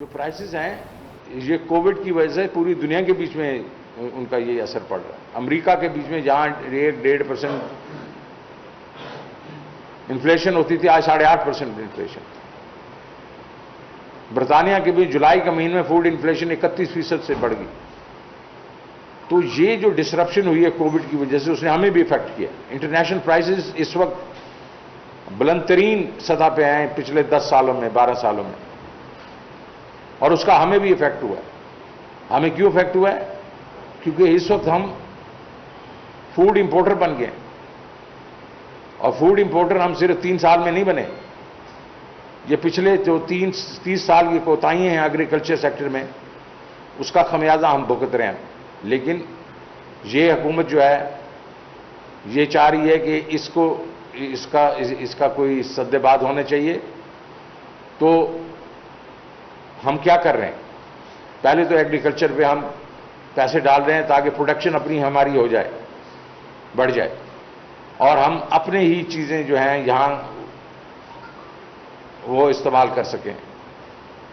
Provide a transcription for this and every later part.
جو پرائسز ہیں یہ کووڈ کی وجہ سے پوری دنیا کے بیچ میں ان کا یہ اثر پڑ رہا ہے۔ امریکہ کے بیچ میں جہاں 1.5% انفلیشن ہوتی تھی، آج 8.5% انفلیشن۔ برطانیہ کے بھی جولائی کے مہینے میں فوڈ انفلیشن 31% سے بڑھ گئی۔ تو یہ جو ڈسرپشن ہوئی ہے کووڈ کی وجہ سے، اس نے ہمیں بھی افیکٹ کیا۔ انٹرنیشنل پرائسز اس وقت بلند ترین سطح پہ ہیں پچھلے 10 سالوں میں، 12 سالوں میں، اور اس کا ہمیں بھی افیکٹ ہوا ہے۔ ہمیں کیوں افیکٹ ہوا ہے؟ کیونکہ اس وقت ہم فوڈ امپورٹر بن گئے ہیں، اور فوڈ امپورٹر ہم صرف 3 سال میں نہیں بنے۔ یہ پچھلے جو 30 سال کی کوتاہیاں ہیں ایگریکلچر سیکٹر میں، اس کا خمیازہ ہم بھگت رہے ہیں۔ لیکن یہ حکومت جو ہے یہ چاہ رہی ہے کہ اس کا کوئی سد باد ہونا چاہیے۔ تو ہم کیا کر رہے ہیں؟ پہلے تو ایگریکلچر پہ ہم پیسے ڈال رہے ہیں تاکہ پروڈکشن اپنی ہماری ہو جائے، بڑھ جائے، اور ہم اپنے ہی چیزیں جو ہیں یہاں وہ استعمال کر سکیں۔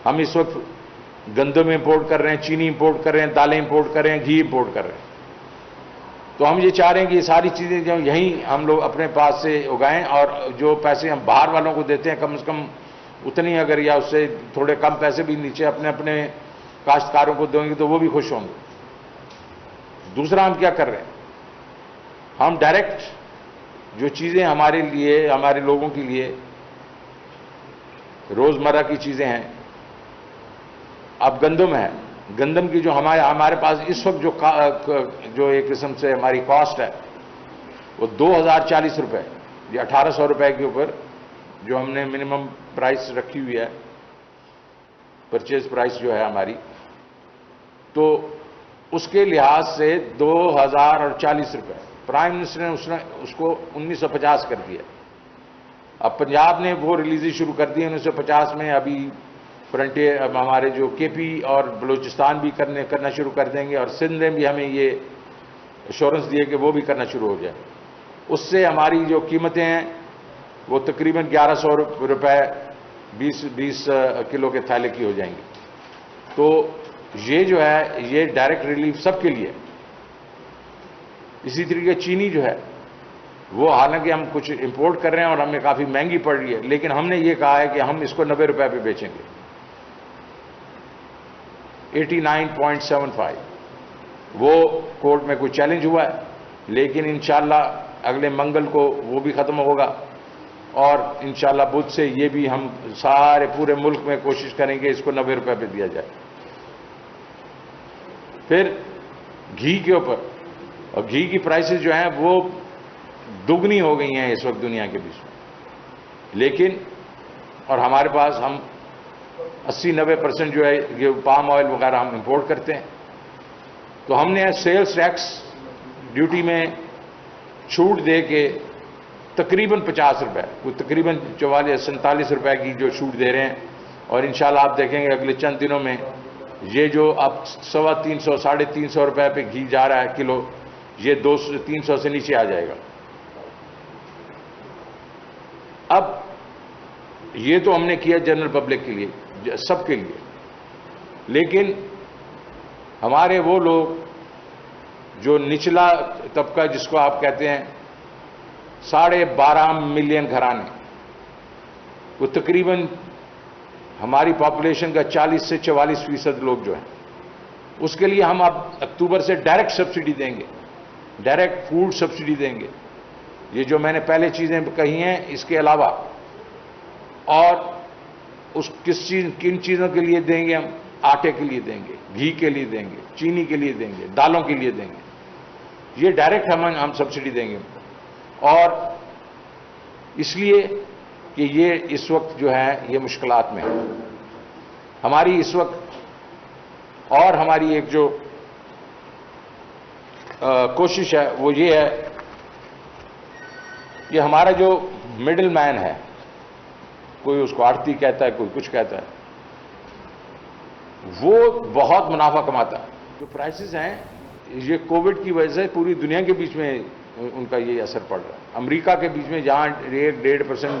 ہم اس وقت گندم امپورٹ کر رہے ہیں، چینی امپورٹ کر رہے ہیں، دالیں امپورٹ کر رہے ہیں، گھی امپورٹ کر رہے ہیں۔ تو ہم یہ چاہ رہے ہیں کہ یہ ساری چیزیں جو یہیں ہم لوگ اپنے پاس سے اگائیں، اور جو پیسے ہم باہر والوں کو دیتے ہیں کم از کم اتنی، اگر یا اس سے تھوڑے کم پیسے بھی نیچے اپنے کاشتکاروں کو دیں گے تو وہ بھی خوش ہوں گے۔ دوسرا ہم کیا کر رہے ہیں؟ ہم ڈائریکٹ جو چیزیں ہمارے لیے، ہمارے لوگوں کے لیے روزمرہ کی چیزیں ہیں، اب گندم ہے، گندم کی جو ہمارے پاس اس وقت جو ایک قسم سے ہماری کاسٹ ہے وہ 2040 روپے، یہ 1800 روپے کے اوپر جو ہم نے منیمم پرائس رکھی ہوئی ہے، پرچیز پرائس جو ہے ہماری، تو اس کے لحاظ سے 2040 روپے۔ پرائم منسٹر نے اس کو 1950 کر دیا۔ اب پنجاب نے وہ ریلیزی شروع کر دی 1950 میں، ابھی فرنٹیئر اب ہمارے جو کے پی اور بلوچستان بھی کرنا شروع کر دیں گے، اور سندھ نے بھی ہمیں یہ ایشورنس دیے کہ وہ بھی کرنا شروع ہو جائے۔ اس سے ہماری جو قیمتیں ہیں وہ تقریباً 1100 روپے 20 کلو کے تھیلے کی ہو جائیں گی۔ تو یہ جو ہے یہ ڈائریکٹ ریلیف سب کے لیے۔ اسی طریقے چینی جو ہے وہ حالانکہ ہم کچھ امپورٹ کر رہے ہیں اور ہمیں کافی مہنگی پڑ رہی ہے، لیکن ہم نے یہ کہا ہے کہ ہم اس کو 90 روپے پہ بیچیں گے، 89.75۔ وہ کورٹ میں کوئی چیلنج ہوا ہے، لیکن انشاءاللہ اگلے منگل کو وہ بھی ختم ہوگا، اور انشاءاللہ بدھ سے یہ بھی ہم سارے پورے ملک میں کوشش کریں گے اس کو 90 روپے پہ دیا جائے۔ پھر گھی کے اوپر، اور گھی کی پرائسز جو ہیں وہ دگنی ہو گئی ہیں اس وقت دنیا کے بیچ میں، لیکن اور ہمارے پاس ہم 80-90% جو ہے یہ پام آئل وغیرہ ہم امپورٹ کرتے ہیں۔ تو ہم نے سیلز ٹیکس ڈیوٹی میں چھوٹ دے کے تقریباً 50 روپے، وہ تقریباً 44-47 روپے کی جو چھوٹ دے رہے ہیں، اور انشاءاللہ آپ دیکھیں گے اگلے چند دنوں میں یہ جو اب 350 350 روپے پہ گھی جا رہا ہے کلو، یہ 200-300 سے نیچے آ جائے گا۔ اب یہ تو ہم نے کیا جنرل پبلک کے لیے، سب کے لیے، لیکن ہمارے وہ لوگ جو نچلا طبقہ جس کو آپ کہتے ہیں 12.5 ملین گھرانے، وہ تقریباً ہماری پاپولیشن کا 40 سے 44% لوگ جو ہیں، اس کے لیے ہم اب اکتوبر سے ڈائریکٹ سبسڈی دیں گے، ڈائریکٹ فوڈ سبسڈی دیں گے۔ یہ جو میں نے پہلے چیزیں کہی ہیں اس کے علاوہ، اور کن چیزوں کے لیے دیں گے؟ ہم آٹے کے لیے دیں گے، گھی کے لیے دیں گے، چینی کے لیے دیں گے، دالوں کے لیے دیں گے، یہ ڈائریکٹ ہم سبسڈی دیں گے۔ اور اس لیے کہ یہ اس وقت جو ہے یہ مشکلات میں ہے ہماری اس وقت، اور ہماری ایک جو کوشش ہے وہ یہ ہے کہ ہمارا جو مڈل مین ہے، کوئی اس کو آڑتی کہتا ہے، کوئی کچھ کہتا ہے، وہ بہت منافع کماتا ہے۔ جو پرائسز ہیں یہ کووڈ کی وجہ سے پوری دنیا کے بیچ میں ان کا یہ اثر پڑ رہا ہے۔ امریکہ کے بیچ میں جہاں 1.5%